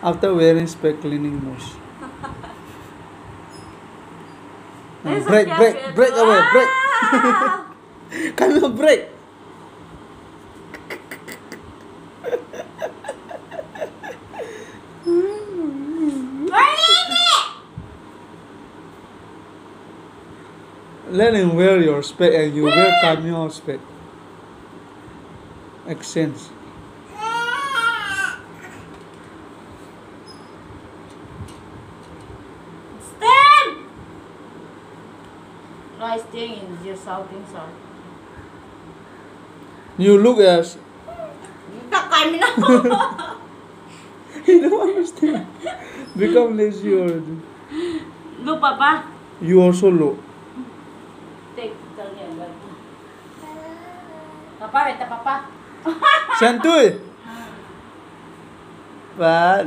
After wearing spec cleaning nose. Break away, break. Cannot break. Let him wear your spec and you wear Kamyo's spec. Exchange. Stand! No, I staying in your shouting sound. You look as you don't understand. Become lazy already. Look, Papa. You also look. Take Papa, wait, Papa. Santuy. La.